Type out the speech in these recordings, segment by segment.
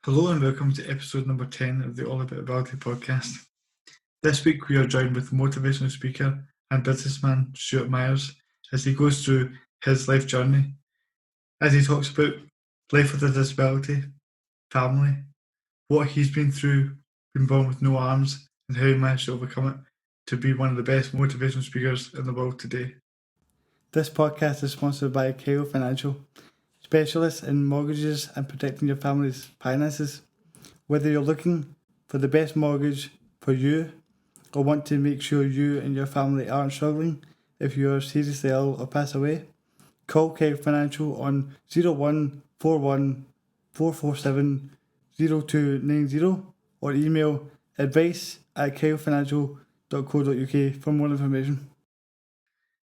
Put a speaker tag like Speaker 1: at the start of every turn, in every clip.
Speaker 1: Hello and welcome to episode number 10 of the All About Ability podcast. This week we are joined with motivational speaker and businessman Stuart Myers as he goes through his life journey, as he talks about life with a disability, family, what he's been through, being born with no arms, and how he managed to overcome it to be one of the best motivational speakers in the world today. This podcast is sponsored by Financial, specialists in mortgages and protecting your family's finances. Whether you're looking for the best mortgage for you or want to make sure you and your family aren't struggling if you are seriously ill or pass away, call Financial on 0141 447 0290 or email advice@kylefinancial.co.uk for more information.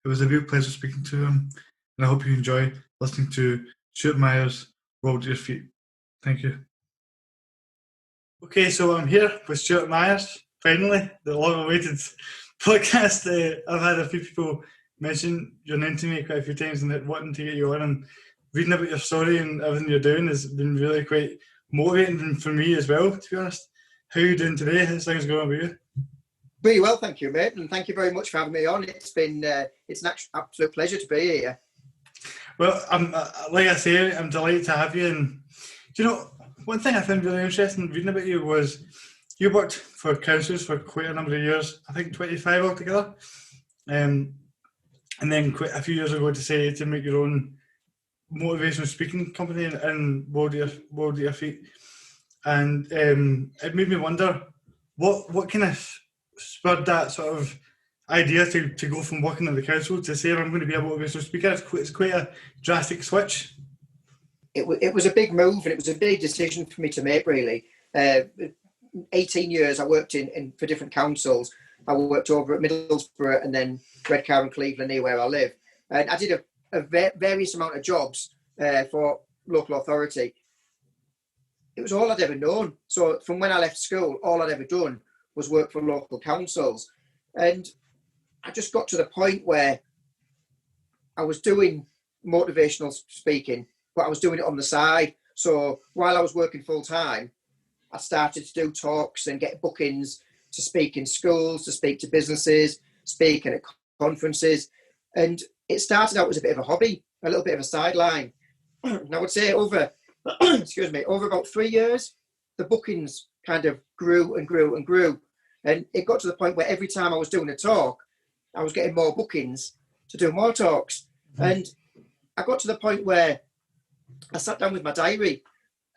Speaker 1: It was a real pleasure speaking to him, and I hope you enjoy listening to Stuart Myers' World at Your Feet. Thank you. Okay, so I'm here with Stuart Myers, finally, the long-awaited podcast. I've had a few people mention your name to me quite a few times and wanting to get you on, and reading about your story and everything you're doing has been really quite motivating for me as well, to be honest. How are you doing today? How's things going with you?
Speaker 2: Really well, thank you, mate, and thank you very much for having me on. It's an absolute pleasure to be here.
Speaker 1: Well, like I say, I'm delighted to have you. And one thing I found really interesting reading about you was you worked for councils for quite a number of years. I think 25 altogether, and then quite a few years ago decided to make your own motivational speaking company and World at Your Feet. And it made me wonder what kind of spurred that sort of idea to go from working at the council to say I'm going to be a motivational speaker. It's quite a drastic switch.
Speaker 2: It was a big move, and it was a big decision for me to make, really. 18 years I worked in for different councils. I worked over at Middlesbrough and then Redcar and Cleveland, near where I live. And I did a various amount of jobs for local authority. It was all I'd ever known. So from when I left school, all I'd ever done was work for local councils. And I just got to the point where I was doing motivational speaking, but I was doing it on the side. So while I was working full time, I started to do talks and get bookings to speak in schools, to speak to businesses, speak at conferences. And it started out as a bit of a hobby, a little bit of a sideline. And I would say over about 3 years, the bookings kind of grew and grew and grew. And it got to the point where every time I was doing a talk, I was getting more bookings to do more talks. And I got to the point where I sat down with my diary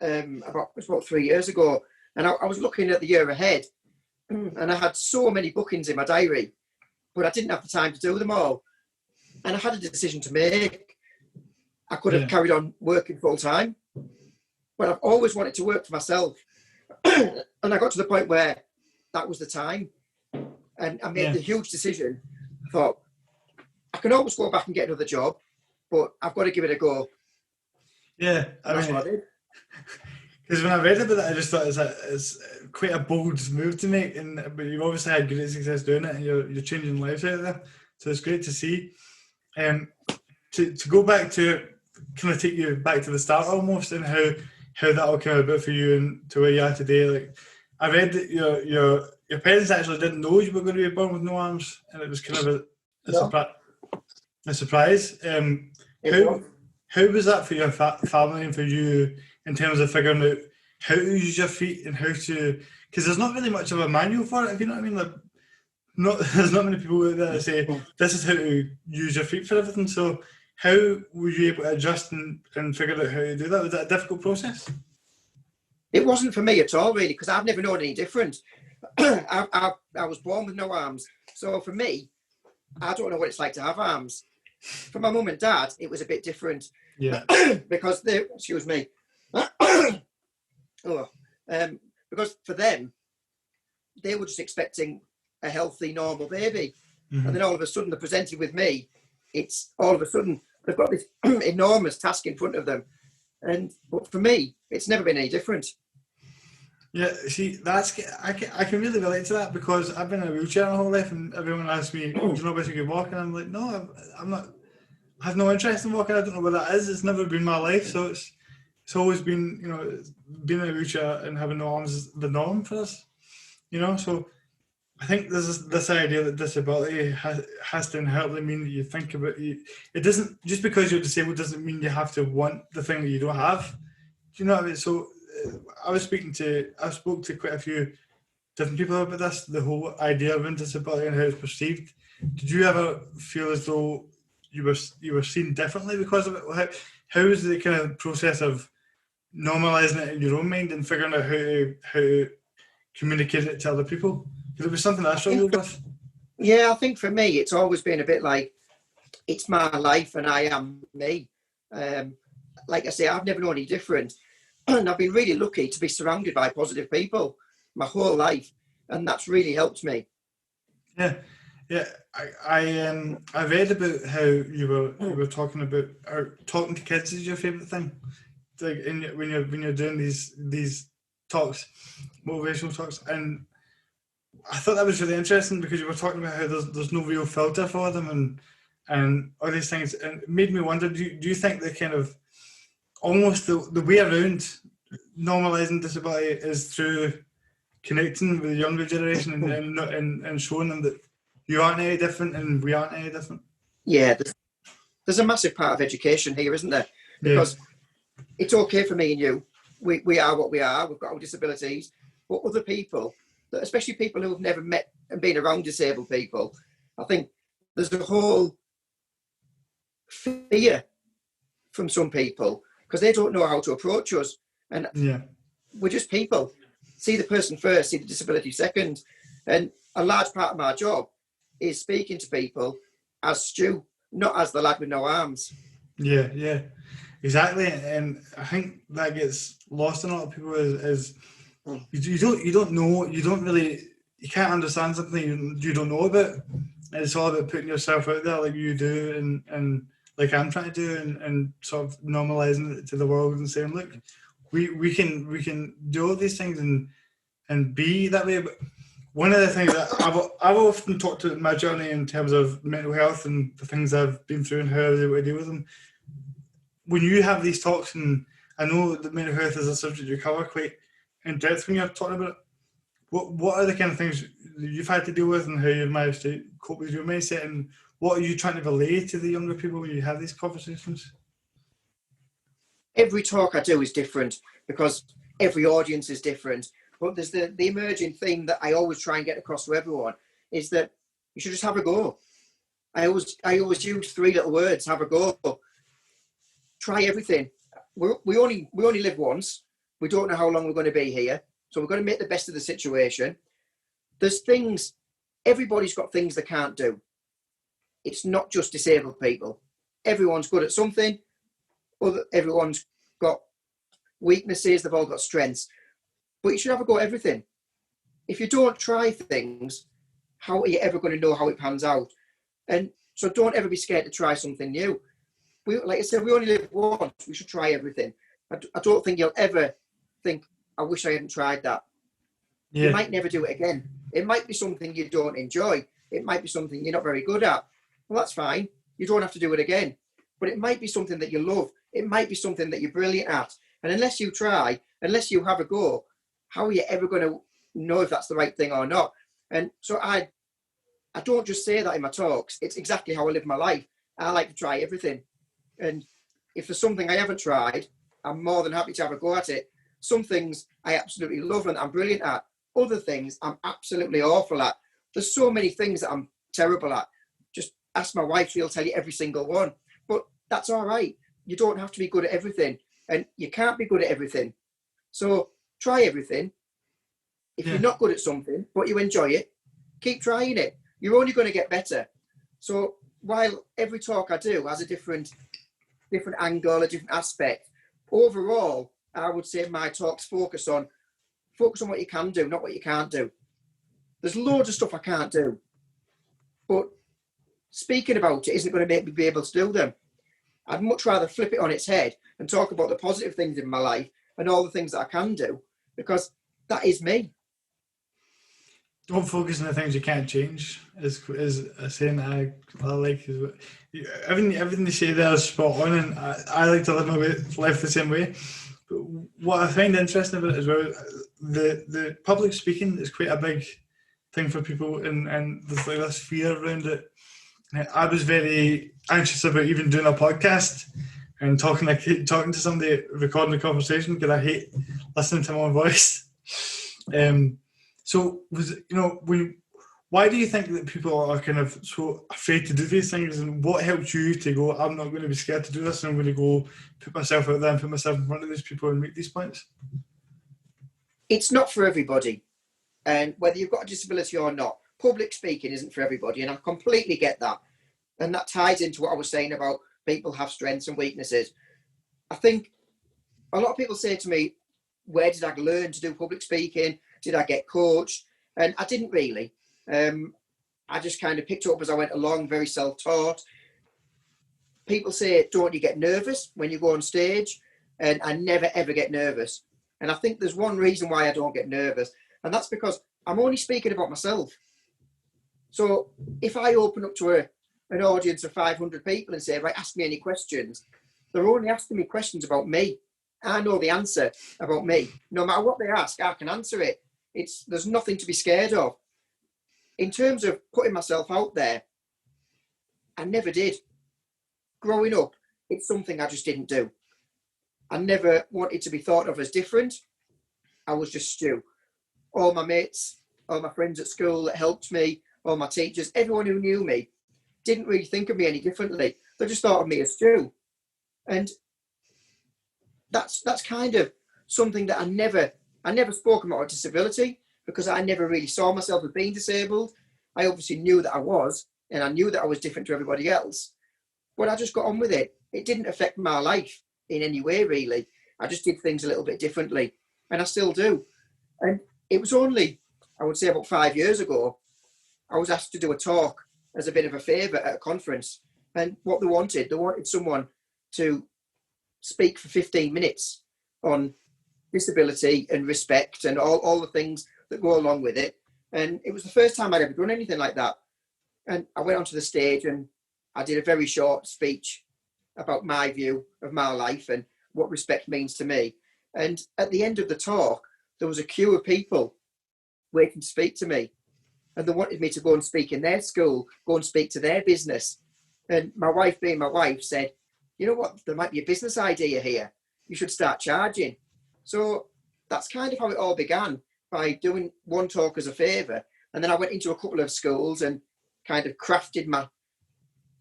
Speaker 2: about 3 years ago, and I was looking at the year ahead, and I had so many bookings in my diary, but I didn't have the time to do them all. And I had a decision to make. I could have carried on working full time, but I've always wanted to work for myself. And I got to the point where that was the time. And I made the huge decision. I thought, I can always go back and get another job, but I've got to give it a go.
Speaker 1: Yeah,
Speaker 2: that's what I did.
Speaker 1: Because when I read about it, I just thought it's quite a bold move to make, but you've obviously had great success doing it, and you're changing lives out there. So it's great to see. To go back to kind of take you back to the start almost, and how that all came about for you and to where you are today. Like, I read that your parents actually didn't know you were going to be born with no arms, and it was kind of a surprise. How was that for your family and for you in terms of figuring out how to use your feet and how to... Because there's not really much of a manual for it, if you know what I mean. Like, there's not many people out there that say, this is how to use your feet for everything. So how were you able to adjust and figure out how to do that? Was that a difficult process?
Speaker 2: It wasn't for me at all, really, because I've never known any different. I was born with no arms. So for me, I don't know what it's like to have arms. For my mum and dad, it was a bit different.
Speaker 1: Yeah.
Speaker 2: Because because for them, they were just expecting a healthy, normal baby. Mm-hmm. And then all of a sudden they're presented with me. It's all of a sudden they've got this enormous task in front of them. But for me, it's never been any different.
Speaker 1: Yeah, see, I can really relate to that, because I've been in a wheelchair my whole life, and everyone asks me, do you know if you can walk? And I'm like, no, I'm not. I have no interest in walking. I don't know what that is. It's never been my life, so it's it's always been, being in a wheelchair and having no arms is the norm for us, so I think there's this idea that disability has to inherently mean that you think about it. It doesn't, just because you're disabled doesn't mean you have to want the thing that you don't have. Do you know what I mean? So I spoke to quite a few different people about this, the whole idea of disability and how it's perceived. Did you ever feel as though you were seen differently because of it? How is the kind of process of normalising it in your own mind and figuring out how to communicate it to other people? Because it was something I struggled with.
Speaker 2: Yeah, I think for me, it's always been a bit like, it's my life and I am me. Like I say, I've never known any different. And I've been really lucky to be surrounded by positive people my whole life. And that's really helped me.
Speaker 1: Yeah. I read about how you were talking about talking to kids is your favourite thing. Like when you're doing these talks, motivational talks, and I thought that was really interesting because you were talking about how there's no real filter for them and all these things, and it made me wonder, do you think the kind of almost the way around normalising disability is through connecting with the younger generation and showing them that you aren't any different and we aren't any different?
Speaker 2: Yeah, there's a massive part of education here, isn't there? Because it's okay for me and you. We are what we are. We've got our disabilities. But other people, especially people who have never met and been around disabled people, I think there's a whole fear from some people because they don't know how to approach us. And we're just people. See the person first, see the disability second. And a large part of my job is speaking to people as Stu, not as the lad with no arms.
Speaker 1: Yeah, exactly. And I think that gets lost in a lot of people is you don't know, you can't understand something you don't know about. And it's all about putting yourself out there like you do and like I'm trying to do and sort of normalising it to the world and saying, look, we can do all these things and be that way. But one of the things that I've often talked about my journey in terms of mental health and the things I've been through and how I was able to deal with them. When you have these talks, and I know that mental health is a subject you cover quite in depth when you're talking about it, what are the kind of things you've had to deal with and how you've managed to cope with your mindset, and what are you trying to relay to the younger people when you have these conversations?
Speaker 2: Every talk I do is different because every audience is different. But there's the emerging theme that I always try and get across to everyone is that you should just have a go. I always use 3 little words: have a go. Try everything. We only live once. We don't know how long we're going to be here, so we're going to make the best of the situation. There's things. Everybody's got things they can't do. It's not just disabled people. Everyone's good at something. Everyone's got weaknesses. They've all got strengths. But you should have a go at everything. If you don't try things, how are you ever going to know how it pans out? And so don't ever be scared to try something new. Like I said, we only live once. We should try everything. I don't think you'll ever think, I wish I hadn't tried that. Yeah. You might never do it again. It might be something you don't enjoy. It might be something you're not very good at. Well, that's fine. You don't have to do it again. But it might be something that you love. It might be something that you're brilliant at. And unless you try, unless you have a go, how are you ever going to know if that's the right thing or not? And so I don't just say that in my talks. It's exactly how I live my life. I like to try everything. And if there's something I haven't tried, I'm more than happy to have a go at it. Some things I absolutely love and I'm brilliant at. Other things I'm absolutely awful at. There's so many things that I'm terrible at. Just ask my wife, she'll tell you every single one. But that's all right. You don't have to be good at everything. And you can't be good at everything. So try everything. If you're not good at something, but you enjoy it, keep trying it. You're only going to get better. So while every talk I do has a different angle, a different aspect, overall, I would say my talks focus on what you can do, not what you can't do. There's loads of stuff I can't do, but speaking about it isn't going to make me be able to do them. I'd much rather flip it on its head and talk about the positive things in my life and all the things that I can do, because that is me.
Speaker 1: Don't focus on the things you can't change is a saying that I like. Everything you say there is spot on, and I like to live my life the same way. But what I find interesting about it as well, the public speaking is quite a big thing for people, and there's like this fear around it. I was very anxious about even doing a podcast and talking to somebody, recording a conversation, because I hate listening to my own voice. So why do you think that people are kind of so afraid to do these things, and what helps you to go, I'm not going to be scared to do this, and I'm going to go put myself out there and put myself in front of these people and make these points?
Speaker 2: It's not for everybody, and whether you've got a disability or not, public speaking isn't for everybody, and I completely get that. And that ties into what I was saying about people have strengths and weaknesses. I think a lot of people say to me, where did I learn to do public speaking? Did I get coached? And I didn't really. I just kind of picked it up as I went along, very self-taught. People say, don't you get nervous when you go on stage? And I never, ever get nervous. And I think there's one reason why I don't get nervous, and that's because I'm only speaking about myself. So if I open up to an audience of 500 people and say, right, ask me any questions, they're only asking me questions about me. I know the answer about me. No matter what they ask, I can answer it. There's nothing to be scared of. In terms of putting myself out there, I never did. Growing up, it's something I just didn't do. I never wanted to be thought of as different. I was just Stu. All my mates, all my friends at school that helped me, all my teachers, everyone who knew me, didn't really think of me any differently. They just thought of me as Stu. And that's kind of something that I never spoke about a disability, because I never really saw myself as being disabled. I obviously knew that I was, and I knew that I was different to everybody else, but I just got on with it. It didn't affect my life in any way, really. I just did things a little bit differently, and I still do. And it was only, I would say, about 5 years ago, I was asked to do a talk as a bit of a favour at a conference. And what they wanted someone to speak for 15 minutes on disability and respect and all the things that go along with it. And it was the first time I'd ever done anything like that. And I went onto the stage and I did a very short speech about my view of my life and what respect means to me. And at the end of the talk, there was a queue of people waiting to speak to me. And they wanted me to go and speak in their school, go and speak to their business. And my wife, being my wife, said, you know what, there might be a business idea here. You should start charging. So that's kind of how it all began, by doing one talk as a favour. And then I went into a couple of schools and kind of crafted my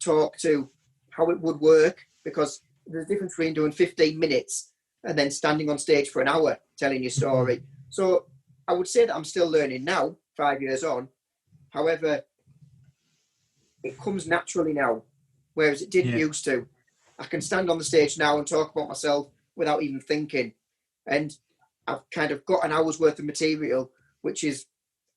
Speaker 2: talk to how it would work, because there's a difference between doing 15 minutes and then standing on stage for an hour telling your story. So I would say that I'm still learning now, 5 years on. However, it comes naturally now, whereas it didn't used to. I can stand on the stage now and talk about myself without even thinking. And I've kind of got an hour's worth of material, which is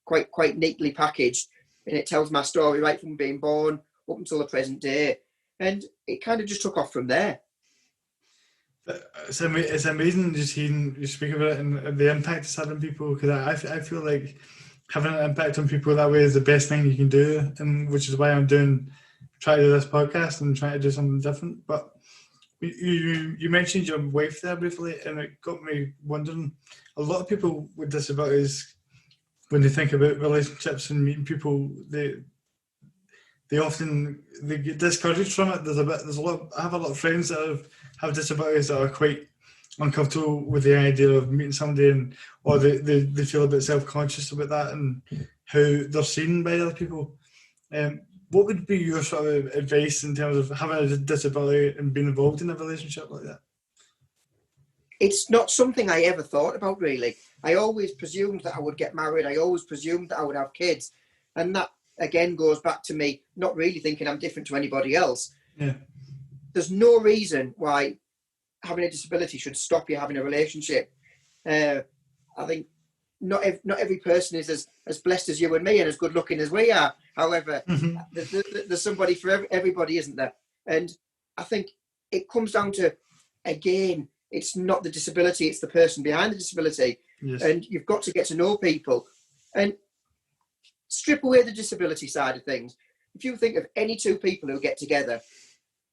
Speaker 2: quite neatly packaged. And it tells my story right from being born up until the present day. And it kind of just took off from there.
Speaker 1: It's amazing just hearing you speak about it and the impact it's had on people, because I feel like having an impact on people that way is the best thing you can do, and which is why I'm trying to do this podcast and trying to do something different. But you mentioned your wife there briefly, and it got me wondering, a lot of people with disabilities, when they think about relationships and meeting people, they often get discouraged from it. I have a lot of friends that have disabilities that are quite uncomfortable with the idea of meeting somebody, or they feel a bit self-conscious about that and how they're seen by other people. What would be your sort of advice in terms of having a disability and being involved in a relationship like that?
Speaker 2: It's not something I ever thought about, really. I always presumed that I would get married. I always presumed that I would have kids. And that, again, goes back to me not really thinking I'm different to anybody else.
Speaker 1: Yeah.
Speaker 2: There's no reason why having a disability should stop you having a relationship. I think not every person is as blessed as you and me and as good looking as we are. However, there's somebody for everybody, isn't there? And I think it comes down to, again, it's not the disability, it's the person behind the disability.
Speaker 1: Yes.
Speaker 2: And you've got to get to know people and strip away the disability side of things. If you think of any two people who get together,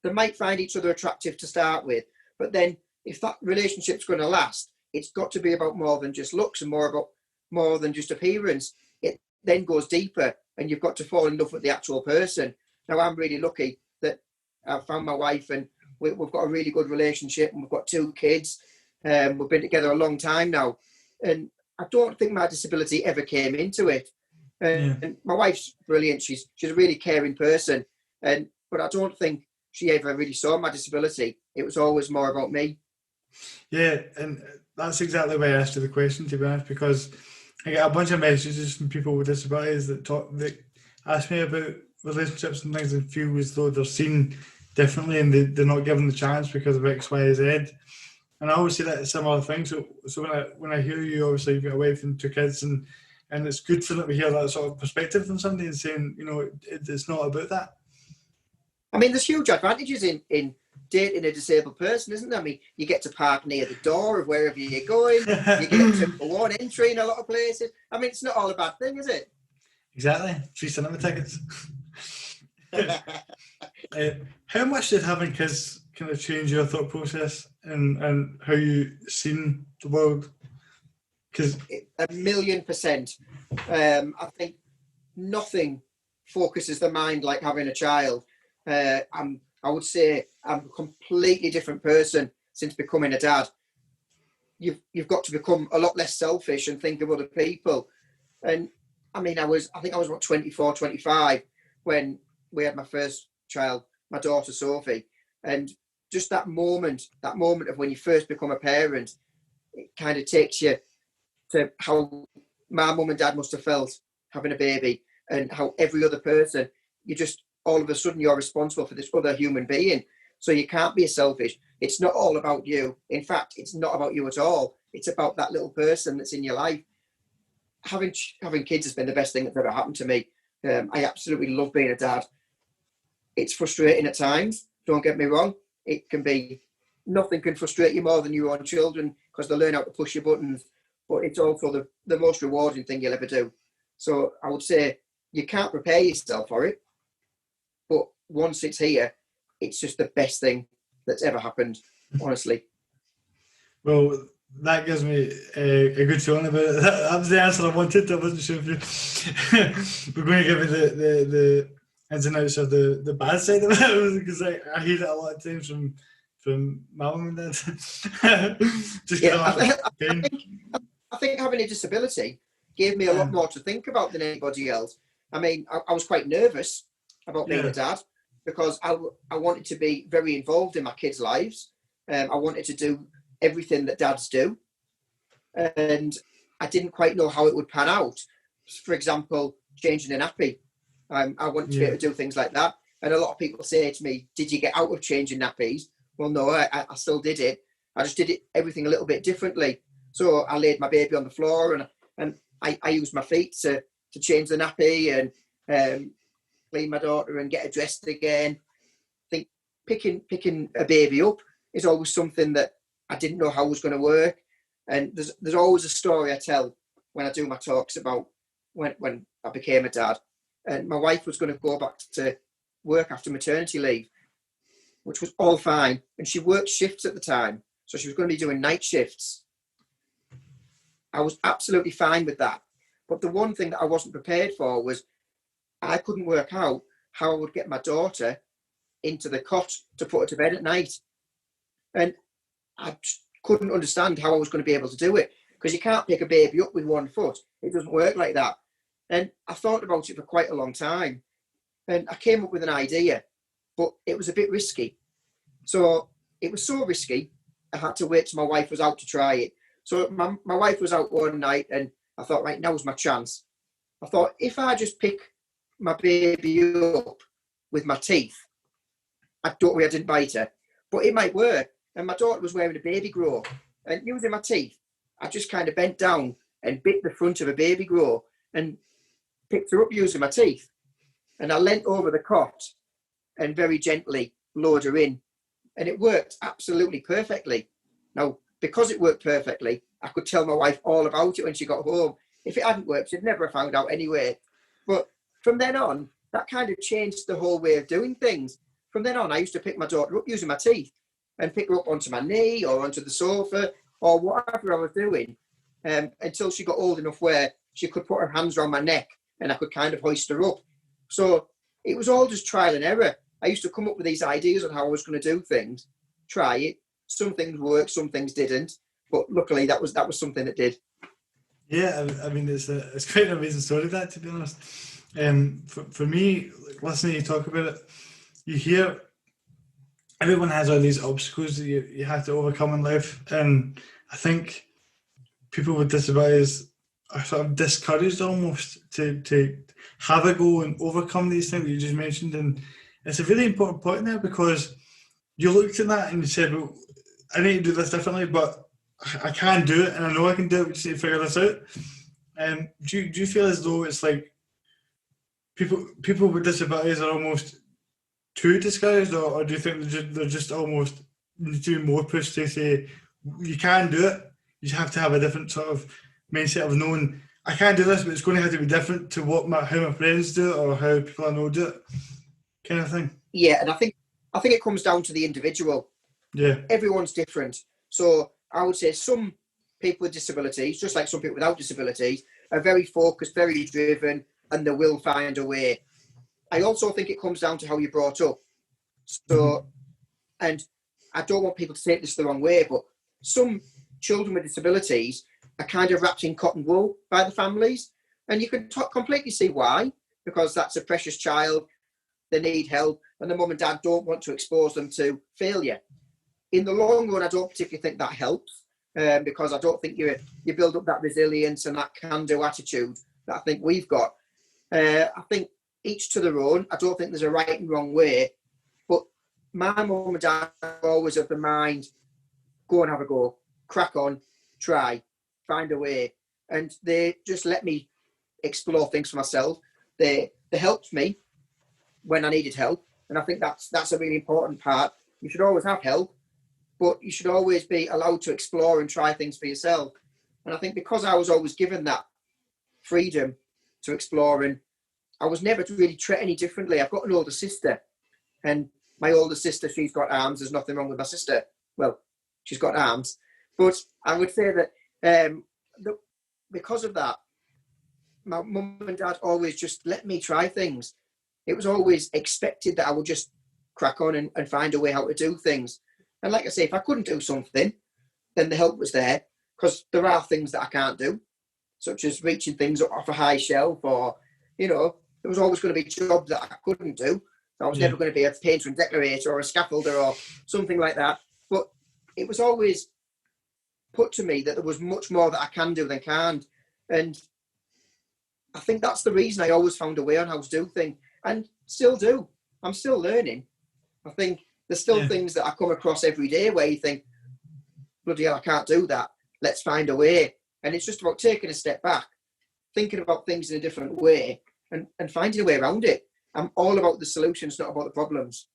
Speaker 2: they might find each other attractive to start with, but then if that relationship's going to last, it's got to be about more than just looks and more than just appearance. It then goes deeper, and you've got to fall in love with the actual person. Now, I'm really lucky that I've found my wife, and we've got a really good relationship, and we've got 2 kids. We've been together a long time now, and I don't think my disability ever came into it. And my wife's brilliant. She's a really caring person, but I don't think she ever really saw my disability. It was always more about me.
Speaker 1: Yeah, and that's exactly why I asked you the question, to be honest, because I get a bunch of messages from people with disabilities that ask me about relationships and things and feel as though they're seen differently and they're not given the chance because of X, Y, Z. And I always say that similar thing. So when I hear you, obviously you've got a wife and 2 kids, and it's good for them to hear that sort of perspective from somebody and saying, it's not about that.
Speaker 2: I mean, there's huge advantages in dating a disabled person, isn't there? I mean, you get to park near the door of wherever you're going. You get to one entry in a lot of places. I mean, it's not all a bad thing, is it?
Speaker 1: Exactly. Free cinema tickets. How much did having kids kind of change your thought process and how you seen the world?
Speaker 2: 1,000,000%. I think nothing focuses the mind like having a child. I would say I'm a completely different person since becoming a dad. You've got to become a lot less selfish and think of other people. And I mean, I think I was about 24, 25 when we had my first child, my daughter Sophie. And just that moment of when you first become a parent, it kind of takes you to how my mum and dad must have felt having a baby, and how every other person, you just, all of a sudden you're responsible for this other human being. So you can't be selfish. It's not all about you. In fact, it's not about you at all. It's about that little person that's in your life. Having kids has been the best thing that's ever happened to me. I absolutely love being a dad. It's frustrating at times, don't get me wrong. Nothing can frustrate you more than your own children, because they learn how to push your buttons, but it's also the most rewarding thing you'll ever do. So I would say you can't prepare yourself for it, but once it's here, it's just the best thing that's ever happened, honestly.
Speaker 1: Well, that gives me a good feeling about it. That was the answer I wanted. I wasn't sure if we're going to give me the ins and outs of the bad side of it, because I hear it a lot of times from my mum and dad. Just
Speaker 2: yeah, I think having a disability gave me a lot more to think about than anybody else. I mean, I was quite nervous about being a dad, because I wanted to be very involved in my kids' lives. I wanted to do everything that dads do. And I didn't quite know how it would pan out. For example, changing a nappy. I wanted to be able to do things like that. And a lot of people say to me, did you get out of changing nappies? Well, no, I still did it. I just did everything a little bit differently. So I laid my baby on the floor, and I used my feet to change the nappy and clean my daughter and get her dressed again. I think picking a baby up is always something that I didn't know how it was going to work. And there's always a story I tell when I do my talks about when I became a dad. And my wife was going to go back to work after maternity leave, which was all fine. And she worked shifts at the time, so she was going to be doing night shifts. I was absolutely fine with that. But the one thing that I wasn't prepared for was I couldn't work out how I would get my daughter into the cot to put her to bed at night. And I couldn't understand how I was going to be able to do it, because you can't pick a baby up with one foot. It doesn't work like that. And I thought about it for quite a long time. And I came up with an idea, but it was a bit risky. So it was so risky, I had to wait till my wife was out to try it. So my wife was out one night, and I thought, right, now's my chance. I thought, if I just pick my baby up with my teeth, I didn't bite her, but it might work. And my daughter was wearing a baby grow, and using my teeth, I just kind of bent down and bit the front of a baby grow and picked her up using my teeth. And I leant over the cot and very gently lowered her in. And it worked absolutely perfectly. Now, because it worked perfectly, I could tell my wife all about it when she got home. If it hadn't worked, she'd never have found out anyway. But from then on, that kind of changed the whole way of doing things. From then on, I used to pick my daughter up using my teeth. and pick her up onto my knee or onto the sofa or whatever I was doing, until she got old enough where she could put her hands around my neck and I could kind of hoist her up. So it was all just trial and error. I used to come up with these ideas on how I was going to do things, try it. Some things worked, some things didn't, but luckily that was something that did.
Speaker 1: Yeah, I mean, it's quite an amazing story, that, to be honest. For me, like, listening to you talk about it, you hear everyone has all these obstacles that you have to overcome in life, and I think people with disabilities are sort of discouraged almost to have a go and overcome these things that you just mentioned, and it's a really important point there, because you looked at that and you said, well, I need to do this differently, but I can do it, and I know I can do it. We just need to figure this out. Do you feel as though it's like people with disabilities are almost too discouraged, or do you think they're just almost need to be more pushed to say you can do it? You have to have a different sort of mindset of knowing I can't do this, but it's going to have to be different to how my friends do it or how people I know do it, kind of thing.
Speaker 2: Yeah, and I think it comes down to the individual.
Speaker 1: Yeah,
Speaker 2: everyone's different. So I would say some people with disabilities, just like some people without disabilities, are very focused, very driven, and they will find a way. I also think it comes down to how you're brought up. So, and I don't want people to take this the wrong way, but some children with disabilities are kind of wrapped in cotton wool by the families. And you can completely see why, because that's a precious child, they need help, and the mum and dad don't want to expose them to failure. In the long run, I don't particularly think that helps, because I don't think you build up that resilience and that can-do attitude that I think we've got. I think each to their own. I don't think there's a right and wrong way, but my mum and dad are always of the mind, go and have a go, crack on, try, find a way. And they just let me explore things for myself. They helped me when I needed help. And I think that's a really important part. You should always have help, but you should always be allowed to explore and try things for yourself. And I think because I was always given that freedom to explore, and I was never really treated any differently. I've got an older sister, and my older sister, she's got arms. There's nothing wrong with my sister. Well, she's got arms. But I would say that because of that, my mum and dad always just let me try things. It was always expected that I would just crack on and find a way how to do things. And like I say, if I couldn't do something, then the help was there, because there are things that I can't do, such as reaching things up off a high shelf, or, there was always going to be jobs that I couldn't do. I was never going to be a painter and decorator or a scaffolder or something like that. But it was always put to me that there was much more that I can do than can't. And I think that's the reason I always found a way on how to do things, and still do. I'm still learning. I think there's still things that I come across every day where you think, bloody hell, I can't do that. Let's find a way. And it's just about taking a step back, thinking about things in a different way, and finding a way around it. I'm all about the solutions, not about the problems.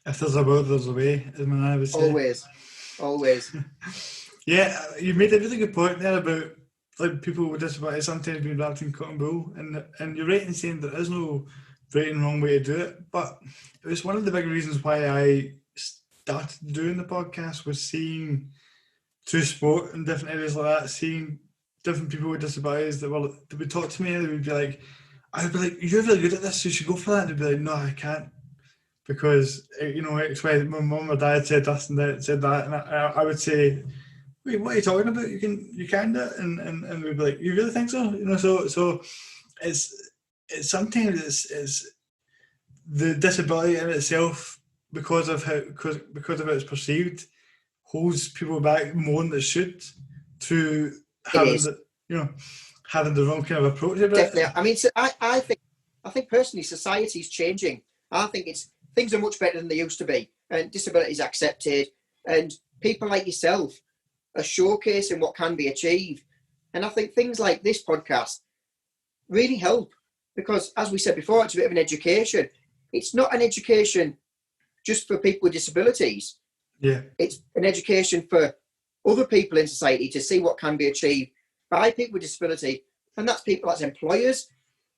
Speaker 1: If there's a will, there's a way, as my nan would say.
Speaker 2: Always.
Speaker 1: Yeah, you made a really good point there about like people with disabilities sometimes being wrapped in cotton wool, and you're right in saying there is no right and wrong way to do it. But it was one of the big reasons why I started doing the podcast, was seeing through sport and different areas like that, seeing different people with disabilities that would talk to me, and they would be like, I'd be like, you're really good at this, you should go for that. And they'd be like, no, I can't, because it's why my mum or dad said this and that said that, and I would say, wait, what are you talking about? You can do it, and we'd be like, you really think so? So it's sometimes it's the disability in itself, because of how it's perceived, holds people back more than it should, to having the wrong kind of approach about
Speaker 2: Definitely.
Speaker 1: it.
Speaker 2: I mean, I think personally, society's changing. I think things are much better than they used to be, and disabilities accepted, and people like yourself are showcasing what can be achieved. And I think things like this podcast really help, because, as we said before, it's a bit of an education. It's not an education just for people with disabilities.
Speaker 1: Yeah.
Speaker 2: It's an education for other people in society to see what can be achieved by people with disability. And that's people as employers.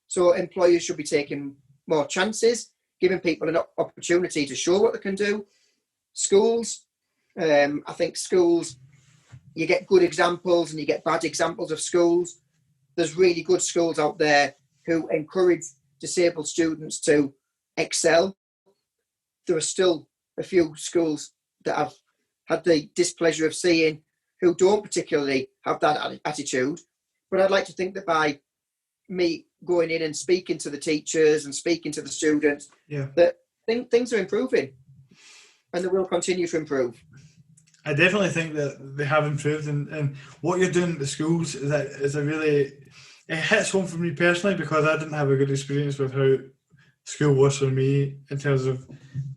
Speaker 2: So employers should be taking more chances, giving people an opportunity to show what they can do. Schools, I think schools, you get good examples and you get bad examples of schools. There's really good schools out there who encourage disabled students to excel. There are still a few schools that I've had the displeasure of seeing who don't particularly have that attitude. But I'd like to think that by me going in and speaking to the teachers and speaking to the students, that things are improving and they will continue to improve.
Speaker 1: I definitely think that they have improved, and what you're doing at the schools is a really, it hits home for me personally, because I didn't have a good experience with how school was for me in terms of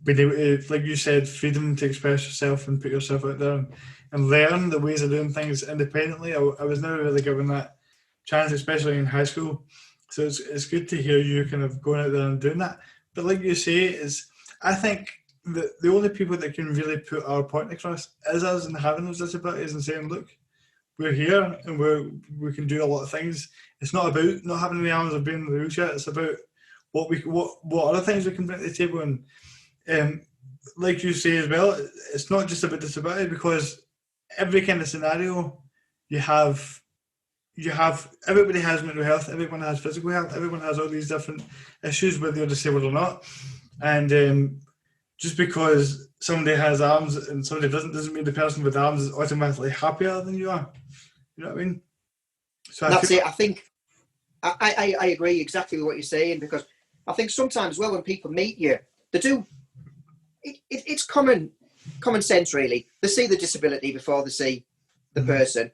Speaker 1: being able to, like you said, freedom to express yourself and put yourself out there and learn the ways of doing things independently. I was never really given that chance, especially in high school. So it's good to hear you kind of going out there and doing that. But like you say, is I think the only people that can really put our point across is us, and having those disabilities and saying, look, we're here and we can do a lot of things. It's not about not having any arms or being in the wheelchair. It's about what other things we can bring to the table. And like you say as well, it's not just about disability, because every kind of scenario you have everybody has mental health, everyone has physical health, everyone has all these different issues, whether you're disabled or not. And just because somebody has arms and somebody doesn't mean the person with arms is automatically happier than you are. You know what I mean?
Speaker 2: So that's it. I think I agree exactly with what you're saying, because I think sometimes, well, when people meet you, they do. It's common sense, really. They see the disability before they see the person,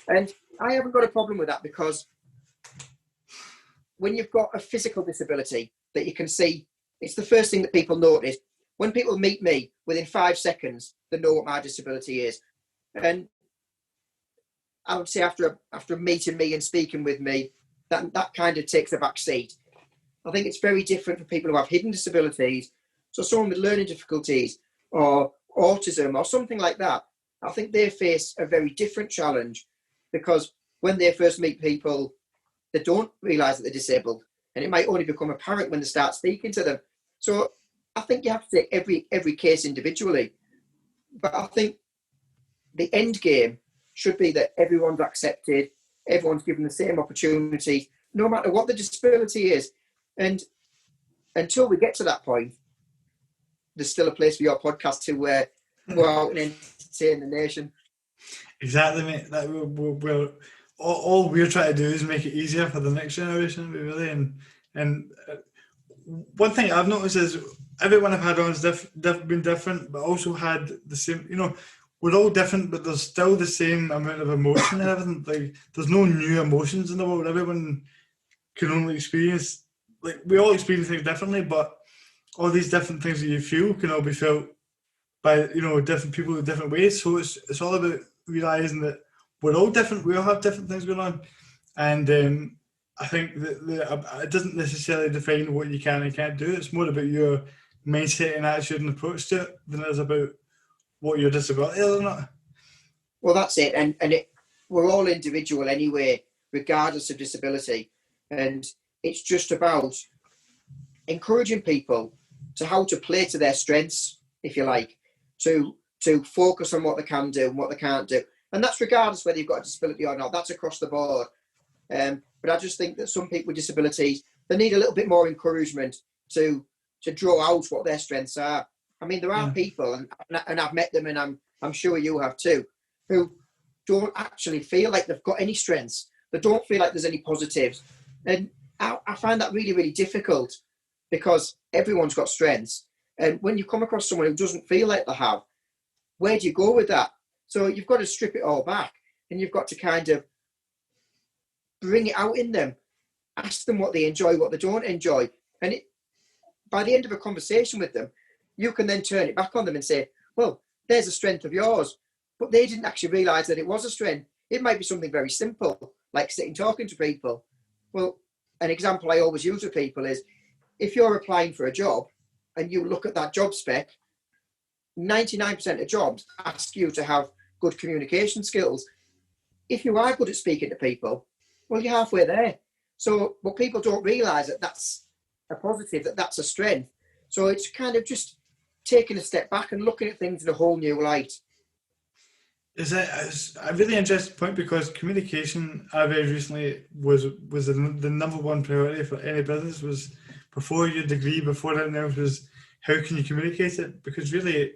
Speaker 2: and I haven't got a problem with that, because when you've got a physical disability that you can see, it's the first thing that people notice. When people meet me, within 5 seconds, they know what my disability is. And I would say after meeting me and speaking with me, that kind of takes a back seat. I think it's very different for people who have hidden disabilities. So someone with learning difficulties or autism or something like that, I think they face a very different challenge, because when they first meet people, they don't realise that they're disabled. And it might only become apparent when they start speaking to them. So I think you have to take every case individually. But I think the end game should be that everyone's accepted, everyone's given the same opportunity, no matter what the disability is. And until we get to that point, there's still a place for your podcast to go out and entertain the nation.
Speaker 1: Exactly, mate. We're all we're trying to do is make it easier for the next generation, really. And one thing I've noticed is everyone I've had on has been different, but also had the same. You know, we're all different, but there's still the same amount of emotion and everything. Like, there's no new emotions in the world. Everyone can only experience, like, we all experience things differently, but all these different things that you feel can all be felt by, you know, different people in different ways. So it's all about realizing that we're all different. We all have different things going on, and I think that it doesn't necessarily define what you can and can't do. It's more about your mindset and attitude and approach to it than it is about what your disability is or not.
Speaker 2: Well, that's it, and we're all individual anyway, regardless of disability, and it's just about encouraging people to how to play to their strengths, if you like, to focus on what they can do and what they can't do, and that's regardless whether you've got a disability or not. That's across the board. But I just think that some people with disabilities, they need a little bit more encouragement to draw out what their strengths are. I mean, there are people, and I've met them, and I'm sure you have too, who don't actually feel like they've got any strengths. They don't feel like there's any positives. And I find that really, really difficult, because everyone's got strengths. And when you come across someone who doesn't feel like they have, where do you go with that? So you've got to strip it all back, and you've got to kind of bring it out in them, ask them what they enjoy, what they don't enjoy. And by the end of a conversation with them, you can then turn it back on them and say, well, there's a strength of yours. But they didn't actually realise that it was a strength. It might be something very simple, like sitting talking to people. Well, an example I always use with people is, if you're applying for a job and you look at that job spec, 99% of jobs ask you to have good communication skills. If you are good at speaking to people, well, you're halfway there. So, but people don't realise that that's a positive, that that's a strength. So it's kind of just taking a step back and looking at things in a whole new light.
Speaker 1: It's a really interesting point because communication, I very recently was the number one priority for any business. Was before your degree, before anything else, was how can you communicate it? Because really,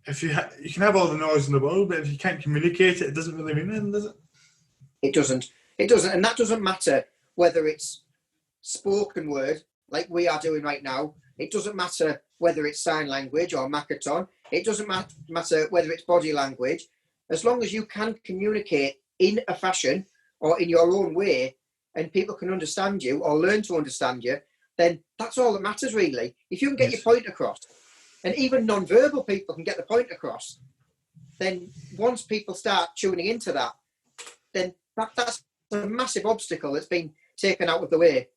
Speaker 1: if you can have all the knowledge in the world, but if you can't communicate it, it doesn't really mean anything, does it?
Speaker 2: It doesn't. It doesn't, and that doesn't matter whether it's spoken word like we are doing right now. It doesn't matter whether it's sign language or Makaton. It doesn't matter whether it's body language. As long as you can communicate in a fashion or in your own way, and people can understand you or learn to understand you, then that's all that matters, really. If you can get your point across, and even non-verbal people can get the point across, then once people start tuning into that, then that's a massive obstacle that's been taken out of the way.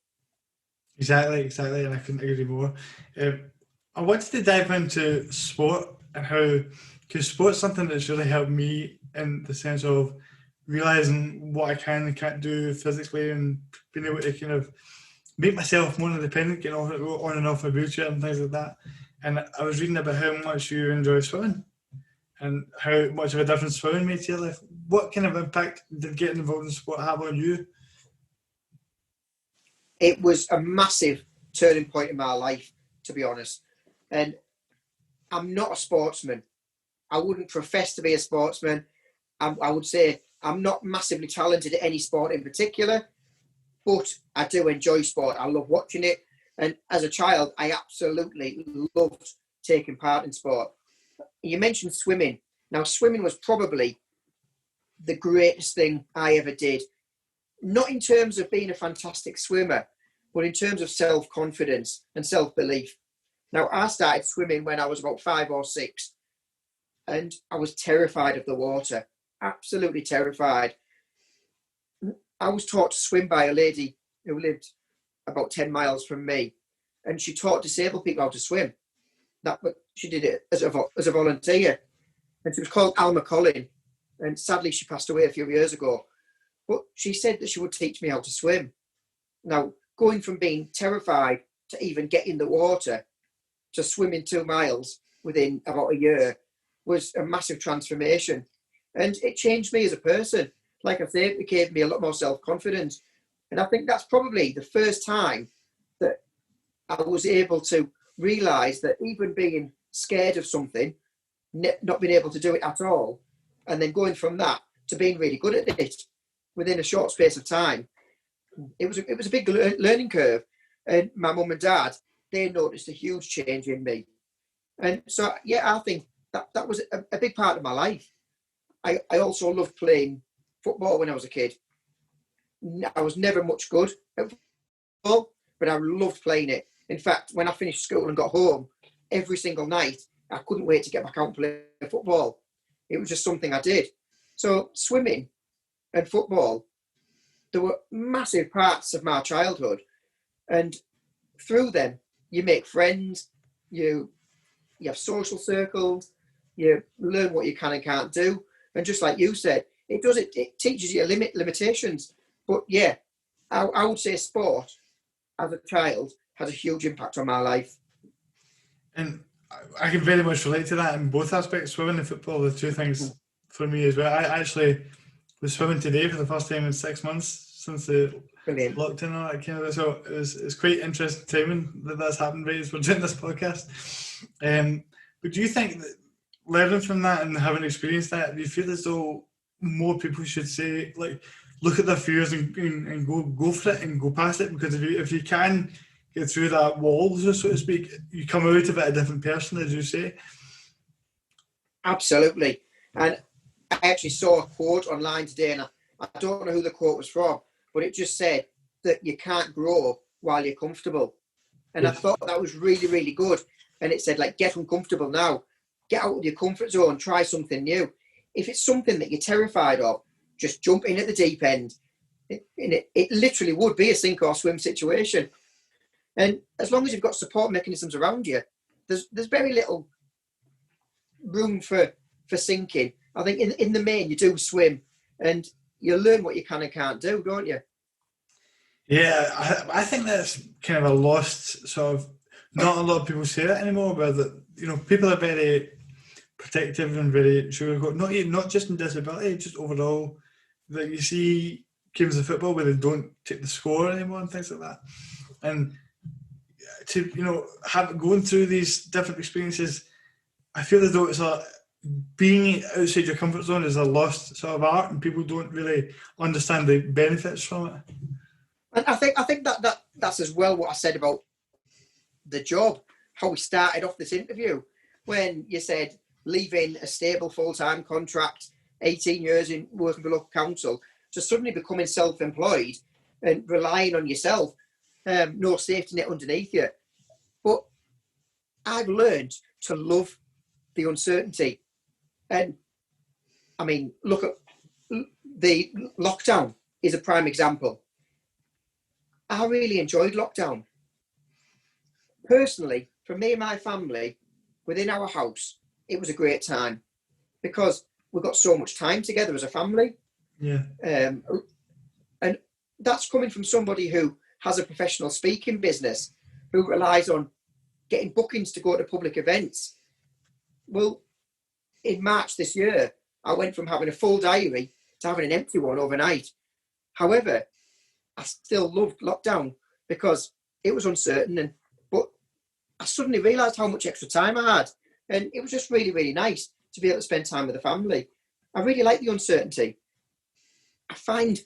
Speaker 1: Exactly, and I couldn't agree more. I wanted to dive into sport and how, because sport's something that's really helped me in the sense of realising what I can and can't do physically and being able to kind of make myself more independent, getting on and off my wheelchair and things like that. And I was reading about how much you enjoy swimming and how much of a difference swimming made to your life. What kind of impact did getting involved in sport have on you?
Speaker 2: It was a massive turning point in my life, to be honest. And I'm not a sportsman. I wouldn't profess to be a sportsman. I would say I'm not massively talented at any sport in particular, but I do enjoy sport. I love watching it. And as a child, I absolutely loved taking part in sport. You mentioned swimming. Now, swimming was probably the greatest thing I ever did. Not in terms of being a fantastic swimmer, but in terms of self-confidence and self-belief. Now, I started swimming when I was about 5 or 6, and I was terrified of the water, absolutely terrified. I was taught to swim by a lady who lived about 10 miles from me, and she taught disabled people how to swim. She did it as a volunteer, and she was called Alma Collin, and sadly she passed away a few years ago. But she said that she would teach me how to swim. Now, going from being terrified to even get in the water to swimming 2 miles within about a year was a massive transformation. And it changed me as a person. Like I say, it gave me a lot more self-confidence. And I think that's probably the first time that I was able to realise that even being scared of something, not being able to do it at all, and then going from that to being really good at it within a short space of time, it was a big learning curve. And my mum and dad, they noticed a huge change in me. And so, yeah, I think that was a big part of my life. I also loved playing football when I was a kid. I was never much good at football, but I loved playing it. In fact, when I finished school and got home, every single night, I couldn't wait to get back out and play football. It was just something I did. So swimming and football, there were massive parts of my childhood. And through them, you make friends, you have social circles, you learn what you can and can't do. And just like you said, it teaches you limitations. But yeah, I would say sport as a child has a huge impact on my life.
Speaker 1: And I can very much relate to that in both aspects, swimming and football, the two things for me as well. I actually was swimming today for the first time in 6 months since the lockdown and all that came out. So it's quite interesting timing that's happened right as we're doing this podcast. But do you think that learning from that and having experienced that, do you feel as though more people should say, like, look at their fears and go for it and go past it? Because if you can get through that wall, so to speak, you come out of it a different person, as you say.
Speaker 2: Absolutely. And I actually saw a quote online today, and I don't know who the quote was from, but it just said that you can't grow while you're comfortable. And yes. I thought that was really, really good. And it said, like, get uncomfortable now. Get out of your comfort zone, try something new. If it's something that you're terrified of, just jump in at the deep end. It literally would be a sink or swim situation. And as long as you've got support mechanisms around you, there's very little room for sinking. I think in the main, you do swim and you learn what you can and can't do, don't you?
Speaker 1: Yeah, I think that's kind of a lost sort of, not a lot of people say that anymore, but that, people are very protective and very sugarcoat. Not just in disability, just overall. Like you see games of football where they don't take the score anymore and things like that. And to going through these different experiences, I feel as though it's being outside your comfort zone is a lost sort of art, and people don't really understand the benefits from it.
Speaker 2: And I think that's as well what I said about the job, how we started off this interview, when you said leaving a stable full-time contract, 18 years in working for local council, to suddenly becoming self-employed and relying on yourself, no safety net underneath you. But I've learned to love the uncertainty. And I mean, look at the lockdown is a prime example. I really enjoyed lockdown. Personally, for me and my family, within our house, it was a great time because we got so much time together as a family.
Speaker 1: Yeah.
Speaker 2: And that's coming from somebody who has a professional speaking business, who relies on getting bookings to go to public events. Well, in March this year, I went from having a full diary to having an empty one overnight. However, I still loved lockdown because it was uncertain, but I suddenly realised how much extra time I had, and it was just really, really nice to be able to spend time with the family. I really like the uncertainty. I find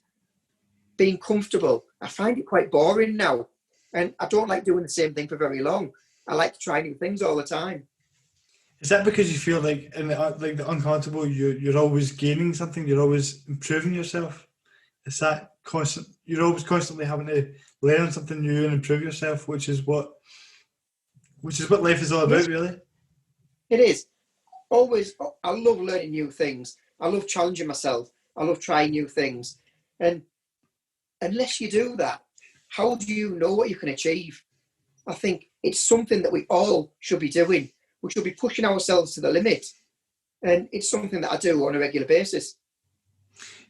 Speaker 2: being comfortable, I find it quite boring now, and I don't like doing the same thing for very long. I like to try new things all the time.
Speaker 1: Is that because you feel like in the uncomfortable, you're always gaining something, you're always improving yourself? Is that constant? You're always constantly having to learn something new and improve yourself, which is what life is all about, really.
Speaker 2: It is. Always, I love learning new things. I love challenging myself. I love trying new things. And unless you do that, how do you know what you can achieve? I think it's something that we all should be doing. We should be pushing ourselves to the limit. And it's something that I do on a regular basis.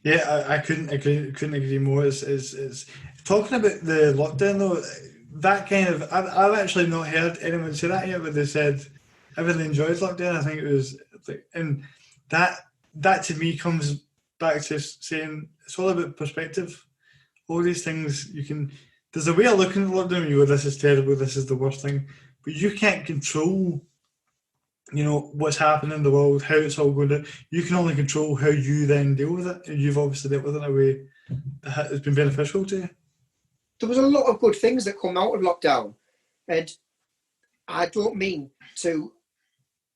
Speaker 1: Yeah, I couldn't agree more. Is talking about the lockdown though, that kind of I've actually not heard anyone say that yet, but they said I really enjoyed lockdown. I think it was like, and that to me comes back to saying it's all about perspective. All these things there's a way of looking at lockdown. You go, this is terrible, this is the worst thing, but you can't control what's happening in the world, how it's all going to. You can only control how you then deal with it, and you've obviously dealt with it in a way that has been beneficial to you.
Speaker 2: There was a lot of good things that come out of lockdown, and I don't mean to.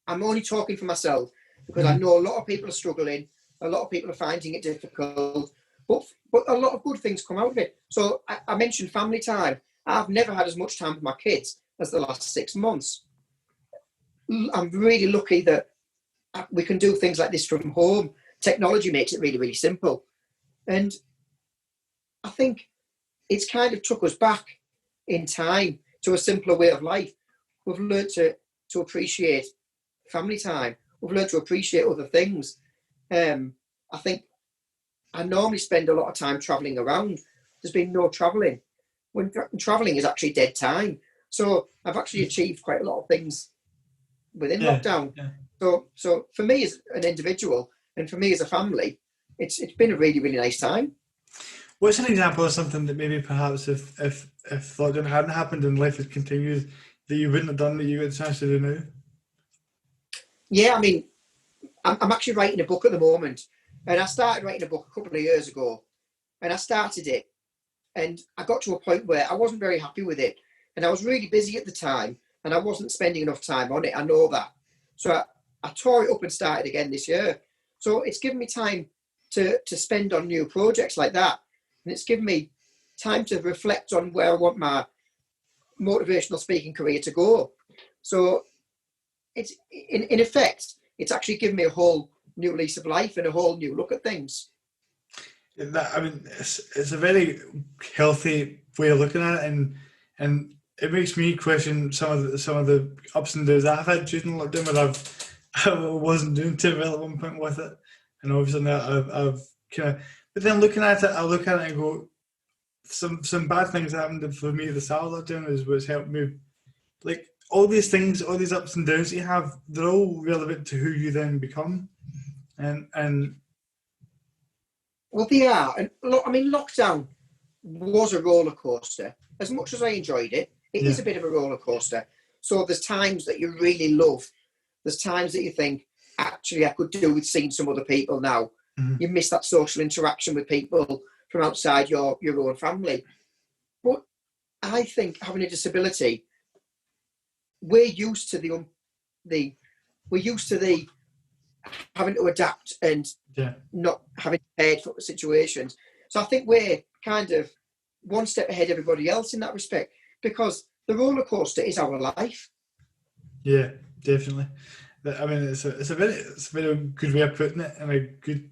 Speaker 2: I'm only talking for myself because I know a lot of people are struggling, a lot of people are finding it difficult, but a lot of good things come out of it. So I mentioned family time. I've never had as much time with my kids as the last 6 months. I'm really lucky that we can do things like this from home. Technology makes it really, really simple. And I think it's kind of took us back in time to a simpler way of life. We've learned to appreciate family time. We've learned to appreciate other things. I think I normally spend a lot of time travelling around. There's been no travelling. When travelling is actually dead time. So I've actually achieved quite a lot of things within lockdown. Yeah. So for me as an individual and for me as a family, it's been a really, really nice time.
Speaker 1: What's an example of something that maybe perhaps if lockdown hadn't happened and life had continued that you wouldn't have done that you got a chance to do now?
Speaker 2: Yeah, I mean, I'm actually writing a book at the moment, and I started writing a book a couple of years ago, and I started it, and I got to a point where I wasn't very happy with it, and I was really busy at the time, and I wasn't spending enough time on it. I know that. So I tore it up and started again this year. So it's given me time to spend on new projects like that. And it's given me time to reflect on where I want my motivational speaking career to go. So it's in effect, it's actually given me a whole new lease of life and a whole new look at things.
Speaker 1: It's a very healthy way of looking at it, and it makes me question some of the ups and downs I've had during lockdown where I wasn't doing too well at one point with it, and obviously now I've kind of. But then looking at it, I look at it and go, some bad things happened for me at the start of lockdown is what's helped me. Like all these things, all these ups and downs that you have, they're all relevant to who you then become. And
Speaker 2: Well, they are. And look, I mean, lockdown was a roller coaster. As much as I enjoyed it, it
Speaker 1: yeah,
Speaker 2: is a bit of a roller coaster. So there's times that you really love. There's times that you think, actually, I could do with seeing some other people now.
Speaker 1: mm-hmm.
Speaker 2: You miss that social interaction with people from outside your own family. But I think having a disability, we're used to we're used to the having to adapt and
Speaker 1: yeah,
Speaker 2: not having prepared for situations. So I think we're kind of one step ahead of everybody else in that respect, because the roller coaster is our life.
Speaker 1: yeah, definitely. I mean, it's a very good way of putting it, and a good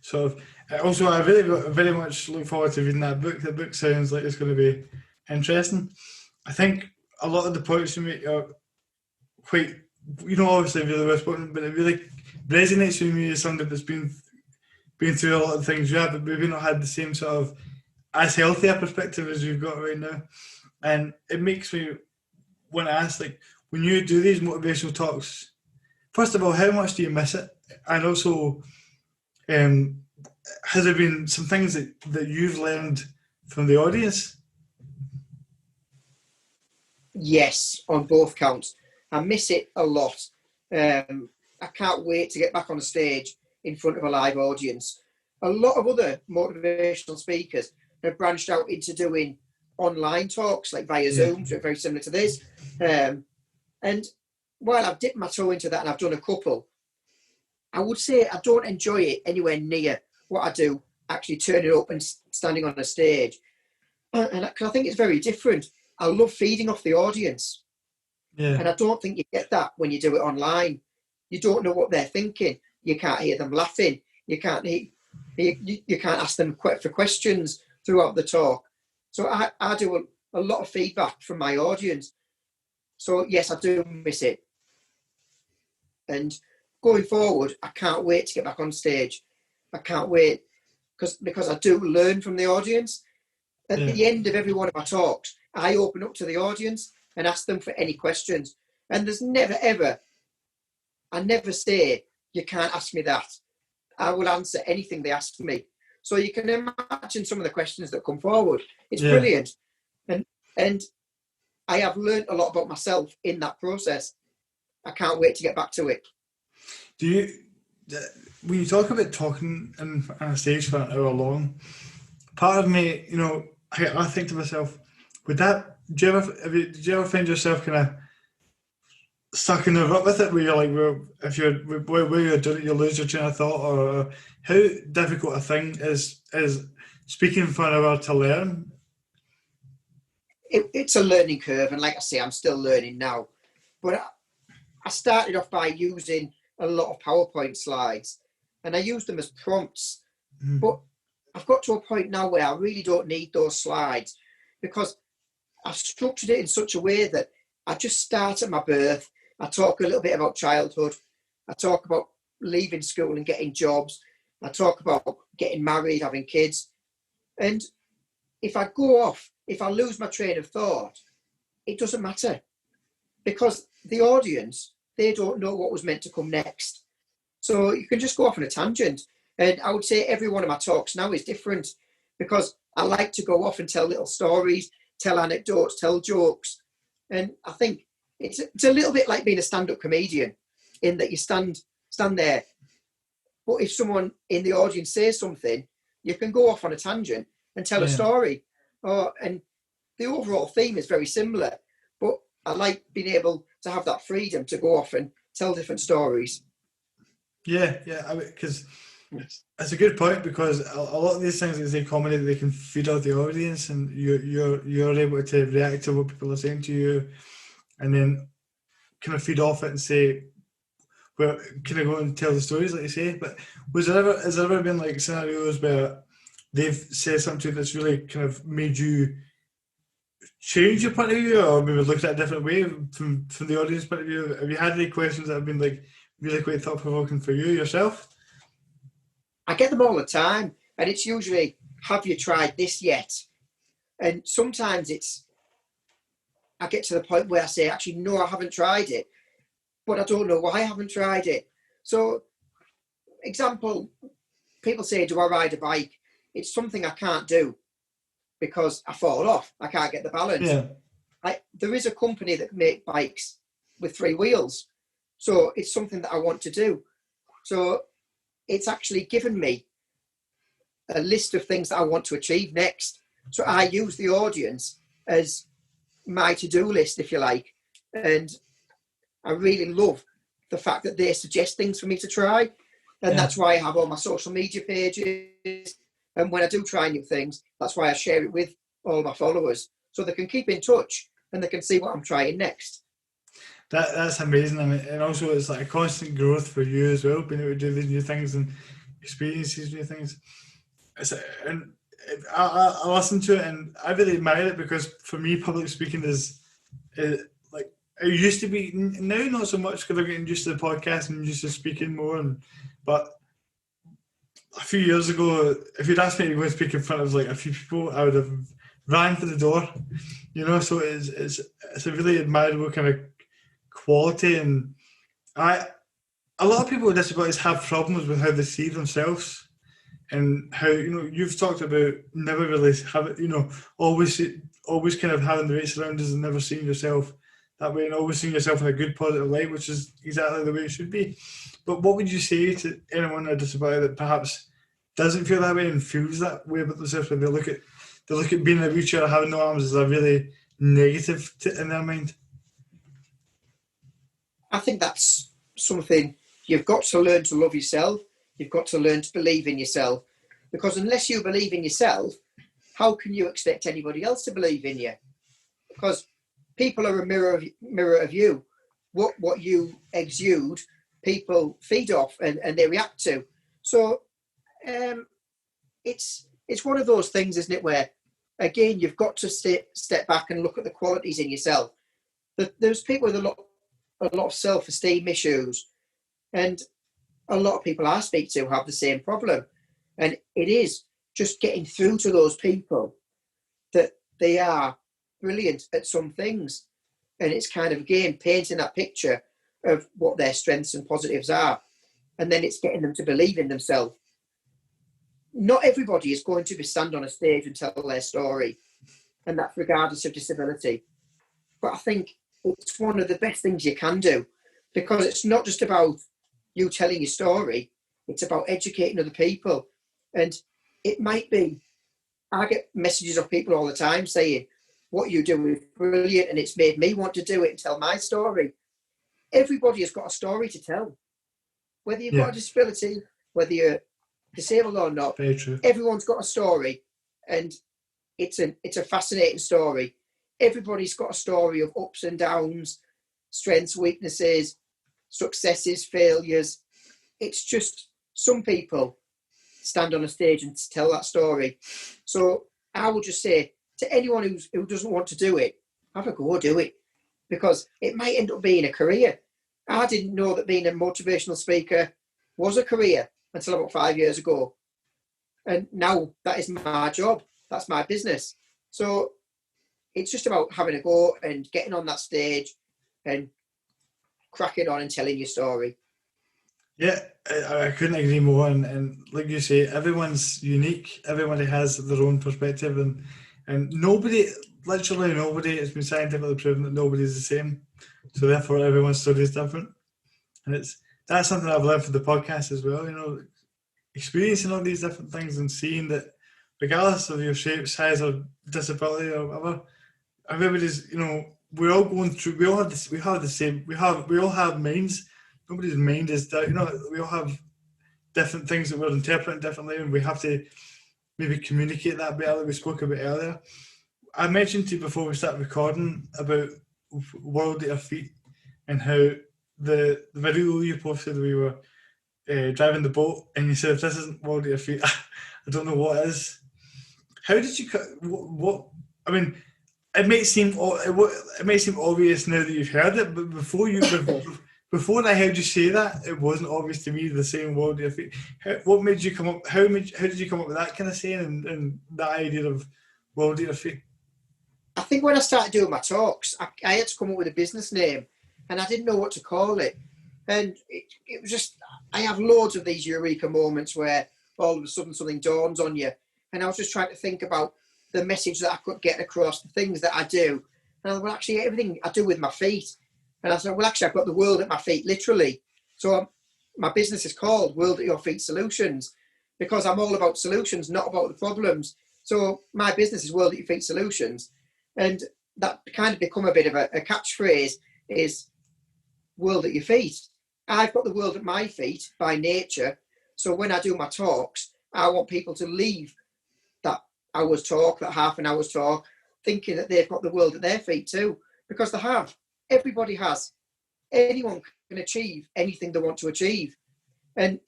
Speaker 1: sort of. Also, I very much look forward to reading that book. The book sounds like it's going to be interesting. I think a lot of the points you make are quite, obviously really well spoken, but it really resonates with me as somebody that's been through a lot of things you have, but maybe not had the same sort of as healthy a perspective as you've got right now. And it makes me want to ask, like, when you do these motivational talks, first of all, how much do you miss it? And also, um, has there been some things that you've learned from the audience?
Speaker 2: Yes, on both counts. I miss it a lot. I can't wait to get back on the stage in front of a live audience. A lot of other motivational speakers have branched out into doing online talks, like via Zoom, so very similar to this. And while I've dipped my toe into that and I've done a couple, I would say I don't enjoy it anywhere near what I do actually turning up and standing on a stage. And I think it's very different. I love feeding off the audience.
Speaker 1: Yeah.
Speaker 2: And I don't think you get that when you do it online. You don't know what they're thinking. You can't hear them laughing. You can't you can't ask them for questions throughout the talk. So I do a lot of feedback from my audience. So yes, I do miss it. And going forward, I can't wait to get back on stage. I can't wait because I do learn from the audience. At the end of every one of my talks, I open up to the audience and ask them for any questions. And there's never, ever, I never say, you can't ask me that. I will answer anything they ask me. So you can imagine some of the questions that come forward. It's brilliant. And I have learned a lot about myself in that process. I can't wait to get back to it.
Speaker 1: Do you, when you talk about talking on a stage for an hour long, part of me, I think to myself, did you ever find yourself kind of stuck in the rut with it, where you're like, well, if you're where you're doing it, you lose your train of thought, or how difficult a thing is speaking for an hour to learn?
Speaker 2: It's a learning curve, and like I say, I'm still learning now. But I started off by using a lot of PowerPoint slides, and I used them as prompts.
Speaker 1: Mm.
Speaker 2: But I've got to a point now where I really don't need those slides, because I've structured it in such a way that I just start at my birth. I talk a little bit about childhood. I talk about leaving school and getting jobs. I talk about getting married, having kids. And if I lose my train of thought, it doesn't matter, because the audience, they don't know what was meant to come next. So you can just go off on a tangent. And I would say every one of my talks now is different, because I like to go off and tell little stories, tell anecdotes, tell jokes. And I think it's a little bit like being a stand-up comedian, in that you stand there. But if someone in the audience says something, you can go off on a tangent and tell a story. And the overall theme is very similar. But I like being able to have that freedom to go off and tell different stories.
Speaker 1: Yeah, because it's a good point, because a lot of these things that they comedy, they can feed off the audience, and you're able to react to what people are saying to you, and then kind of feed off it and say, well, kind of go and tell the stories, like you say. But has there ever been like scenarios where they've said something that's really kind of made you change your point of view, or maybe look at it a different way from the audience point of view? Have you had any questions that have been like really quite thought provoking for you yourself?
Speaker 2: I get them all the time, and it's usually, have you tried this yet? And sometimes it's, I get to the point where I say, actually, no, I haven't tried it, but I don't know why I haven't tried it. So, example, people say, do I ride a bike? It's something I can't do because I fall off. I can't get the balance.
Speaker 1: Yeah.
Speaker 2: There is a company that make bikes with 3 wheels. So it's something that I want to do. So it's actually given me a list of things that I want to achieve next. So I use the audience as my to-do list, if you like. And I really love the fact that they suggest things for me to try. And that's why I have all my social media pages. And when I do try new things, that's why I share it with all my followers so they can keep in touch and they can see what I'm trying next.
Speaker 1: That's amazing. I mean, and also it's like a constant growth for you as well, being able to do these new things and experience these new things. And I listen to it and I really admire it, because for me, public speaking is like it used to be. Now not so much, because I'm getting used to the podcast and used to speaking more. But a few years ago, if you'd asked me to go and speak in front of like a few people, I would have ran for the door. So it's a really admirable kind of quality. And a lot of people with disabilities have problems with how they see themselves, and how you've talked about never really have it, always kind of having the right surroundings and never seeing yourself that way, and always seeing yourself in a good positive light, which is exactly the way it should be. But what would you say to anyone with a disability that perhaps doesn't feel that way and feels that way about themselves, when they look at being in a wheelchair or having no arms as a really negative in their mind?
Speaker 2: I think that's something you've got to learn to love yourself. You've got to learn to believe in yourself, because unless you believe in yourself, how can you expect anybody else to believe in you? Because people are a mirror of you. What you exude, people feed off and they react to. So it's one of those things, isn't it, where, again, you've got to step back and look at the qualities in yourself. There's people with a lot of self-esteem issues, and a lot of people I speak to have the same problem. And it is just getting through to those people that they are brilliant at some things. And it's kind of, again, painting that picture of what their strengths and positives are. And then it's getting them to believe in themselves. Not everybody is going to stand on a stage and tell their story, and that's regardless of disability. But I think it's one of the best things you can do, because it's not just about you telling your story, it's about educating other people. And it might be, I get messages of people all the time saying, what you do is brilliant and it's made me want to do it and tell my story. Everybody has got a story to tell. Whether you've got a disability, whether you're disabled or not,
Speaker 1: very true.
Speaker 2: Everyone's got a story, and it's a fascinating story. Everybody's got a story of ups and downs, strengths, weaknesses, successes, failures. It's just some people stand on a stage and tell that story. So I would just say to anyone who doesn't want to do it, have a go, do it, because it might end up being a career. I didn't know that being a motivational speaker was a career until about 5 years ago. And now that is my job. That's my business. So it's just about having a go and getting on that stage and cracking on and telling your story.
Speaker 1: Yeah, I couldn't agree more. And like you say, everyone's unique. Everybody has their own perspective, and nobody, literally nobody, it's been scientifically proven that nobody's the same. So therefore, everyone's story is different. And that's something I've learned from the podcast as well. Experiencing all these different things and seeing that, regardless of your shape, size, or disability or whatever, everybody's, we're all going through. We all have this. We have the same. We all have minds. Nobody's mind is that. We all have different things that we're interpreting differently, and we have to maybe communicate that better, like we spoke about earlier. I mentioned to you before we started recording about World at Your Feet, and how the video you posted, we were driving the boat, and you said, if this isn't World at Your Feet, I don't know what is. How did you what I mean, it may seem obvious now that you've heard it, but before I heard you say that, it wasn't obvious to me the saying World at Your Feet. What made you come up? How did you come up with that kind of saying and that idea of World at Your Feet?
Speaker 2: I think when I started doing my talks, I had to come up with a business name, and I didn't know what to call it. And it was just, I have loads of these eureka moments where all of a sudden something dawns on you. And I was just trying to think about the message that I could get across, the things that I do. And I thought, well, actually, everything I do with my feet. And I thought, well, actually, I've got the world at my feet, literally. So my business is called World at Your Feet Solutions, because I'm all about solutions, not about the problems. So my business is World at Your Feet Solutions. And that kind of become a bit of a catchphrase, is world at your feet. I've got the world at my feet by nature. So when I do my talks, I want people to leave that hour's talk, that half an hour's talk, thinking that they've got the world at their feet too, because they have. Everybody has. Anyone can achieve anything they want to achieve. And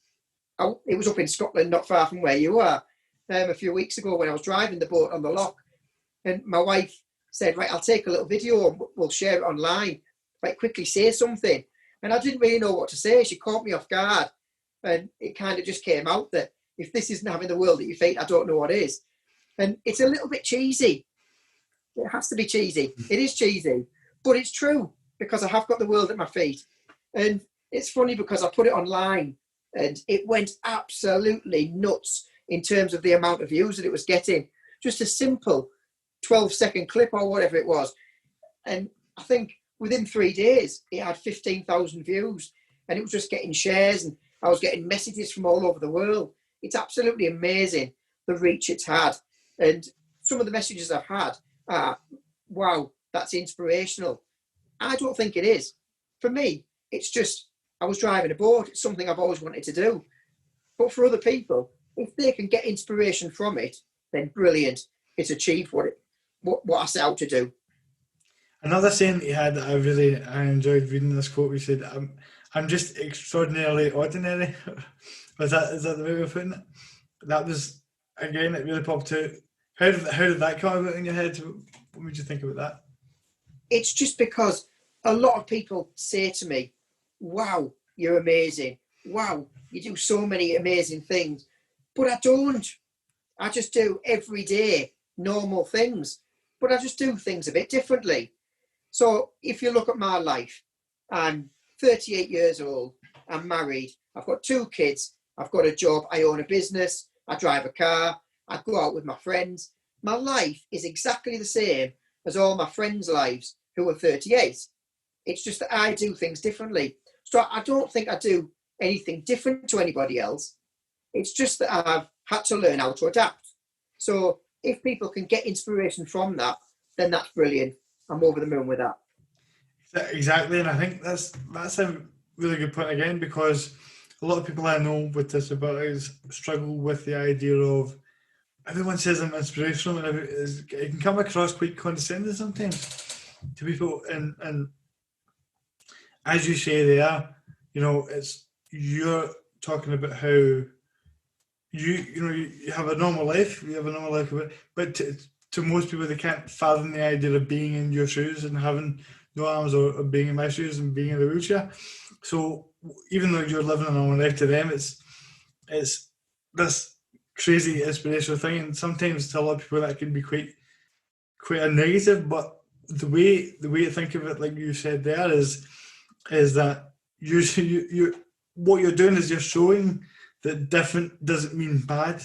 Speaker 2: it was up in Scotland, not far from where you are, a few weeks ago when I was driving the boat on the loch. And my wife said, right, I'll take a little video and we'll share it online. Right, quickly say something. And I didn't really know what to say. She caught me off guard. And it kind of just came out that if this isn't having the world at your feet, I don't know what is. And it's a little bit cheesy. It has to be cheesy. It is cheesy, but it's true, because I have got the world at my feet. And it's funny because I put it online and it went absolutely nuts in terms of the amount of views that it was getting. Just a simple 12-second clip or whatever it was. And I think within 3 days, it had 15,000 views, and it was just getting shares, and I was getting messages from all over the world. It's absolutely amazing, the reach it's had. And some of the messages I've had are, wow, that's inspirational. I don't think it is. For me, it's just, I was driving a boat. It's something I've always wanted to do. But for other people, if they can get inspiration from it, then brilliant. It's achieved what I set out to do.
Speaker 1: Another saying that he had that I enjoyed reading this quote. He said, "I'm just extraordinarily ordinary." Is that the way of putting it? That was, again, it really popped out. How did that come about in your head? What made you think about that?
Speaker 2: It's just because a lot of people say to me, "Wow, you're amazing. Wow, you do so many amazing things." But I don't. I just do everyday normal things, but I just do things a bit differently. So if you look at my life, I'm 38 years old, I'm married, I've got 2 kids, I've got a job, I own a business, I drive a car, I go out with my friends. My life is exactly the same as all my friends' lives who are 38. It's just that I do things differently. So I don't think I do anything different to anybody else. It's just that I've had to learn how to adapt. So if people can get inspiration from that, then that's brilliant. I'm over the moon with that.
Speaker 1: Exactly, and I think that's a really good point again, because a lot of people I know with disabilities struggle with the idea of, everyone says I'm inspirational, and it can come across quite condescending sometimes to people. And as you say there, it's, you're talking about how you have a normal life, but to most people, they can't fathom the idea of being in your shoes and having no arms, or being in my shoes and being in a wheelchair. So even though you're living a normal life, to them it's this crazy inspirational thing, and sometimes to a lot of people that can be quite a negative. But the way to think of it, like you said there, is that you what you're doing is you're showing that different doesn't mean bad.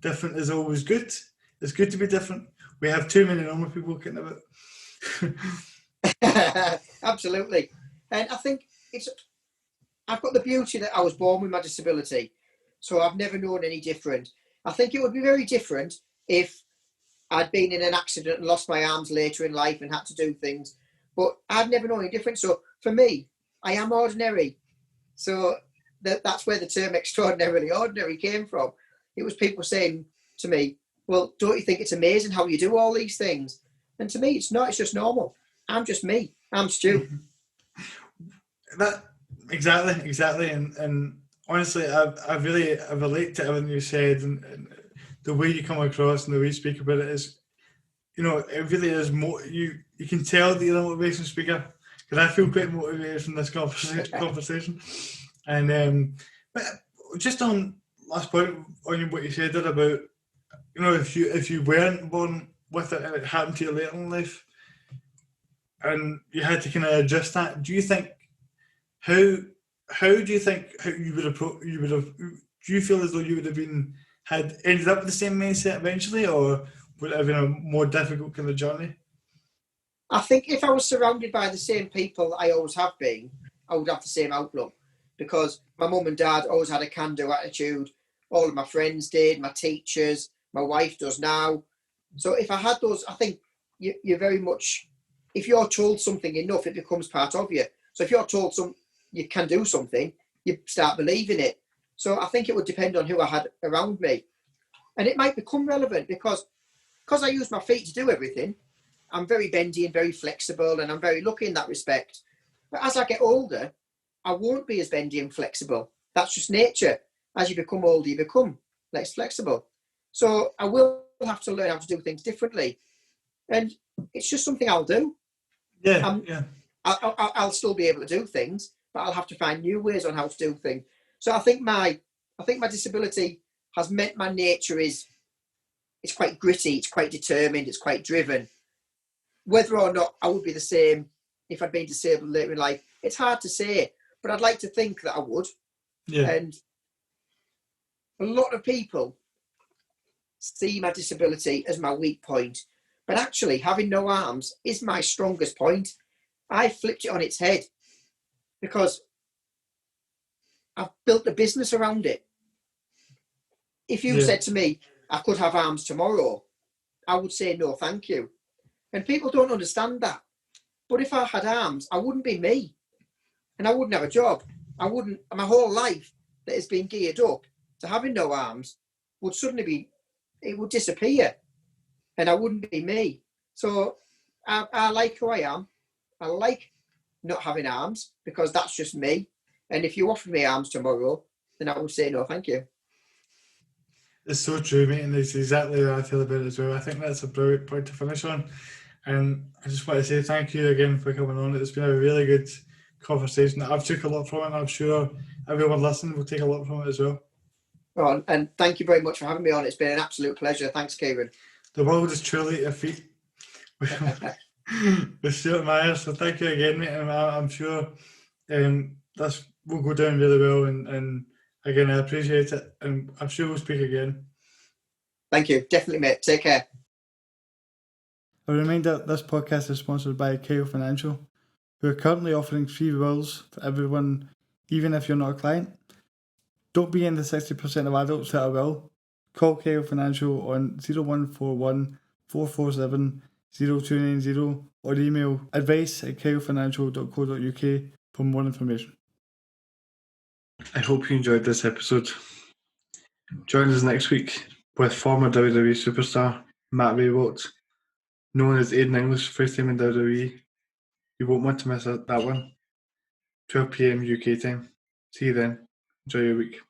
Speaker 1: Different is always good. It's good to be different. We have too many normal people getting about.
Speaker 2: Absolutely. And I think I've got the beauty that I was born with my disability, so I've never known any different. I think it would be very different if I'd been in an accident and lost my arms later in life and had to do things, but I've never known any different. So for me, I am ordinary. So that's where the term extraordinarily ordinary came from. It was people saying to me, well, don't you think it's amazing how you do all these things? And to me, it's not. It's just normal. I'm just me. I'm Stu.
Speaker 1: That exactly, and honestly, I relate to everything you said, and the way you come across and the way you speak about it is, it really is more. You can tell that you're a motivational speaker, because I feel quite motivated from this conversation. And but just on last point on what you said there about, if you weren't born with it and it happened to you later in life, and you had to kind of adjust that. Do you think how do you think how you would have? Do you feel as though you would have had ended up with the same mindset eventually, or would it have been a more difficult kind of journey?
Speaker 2: I think if I was surrounded by the same people I always have been, I would have the same outlook, because my mum and dad always had a can-do attitude. All of my friends did, my teachers, my wife does now. So if I had those, I think you're very much, if you're told something enough, it becomes part of you. So if you're told you can do something, you start believing it. So I think it would depend on who I had around me. And it might become relevant because I use my feet to do everything. I'm very bendy and very flexible, and I'm very lucky in that respect. But as I get older, I won't be as bendy and flexible. That's just nature. As you become older, you become less flexible. So I will have to learn how to do things differently. And it's just something I'll do.
Speaker 1: Yeah.
Speaker 2: I'll still be able to do things, but I'll have to find new ways on how to do things. So I think my disability has meant my nature it's quite gritty, it's quite determined, it's quite driven. Whether or not I would be the same if I'd been disabled later in life, it's hard to say, but I'd like to think that I would.
Speaker 1: Yeah.
Speaker 2: And a lot of people see my disability as my weak point, but actually having no arms is my strongest point. I flipped it on its head because I've built a business around it. If you said to me, I could have arms tomorrow, I would say no, thank you. And people don't understand that. But if I had arms, I wouldn't be me. And I wouldn't have a job. My whole life that has been geared up to having no arms would suddenly it would disappear. And I wouldn't be me. So I like who I am. I like not having arms because that's just me. And if you offered me arms tomorrow, then I would say no, thank you.
Speaker 1: It's so true, mate, and it's exactly how I feel about it as well. I think that's a brilliant point to finish on. And I just want to say thank you again for coming on. It's been a really good conversation. I've took a lot from it, and I'm sure everyone listening will take a lot from it as well.
Speaker 2: Oh, and thank you very much for having me on. It's been an absolute pleasure. Thanks, Kieran.
Speaker 1: The world is truly at your feet with Stuart Myers. So thank you again, mate. And I'm sure this will go down really well. And again, I appreciate it. And I'm sure we'll speak again.
Speaker 2: Thank you. Definitely, mate. Take care.
Speaker 1: A reminder, this podcast is sponsored by Kyle Financial, who are currently offering free wills for everyone, even if you're not a client. Don't be in the 60% of adults that are will. Call Kyle Financial on 0141 447 0290 or email advice@kylefinancial.co.uk for more information. I hope you enjoyed this episode. Join us next week with former WWE superstar Matt Raywalt, known as Aiden English, first time in WWE. You won't want to miss that one. 12 PM UK time. See you then. Enjoy your week.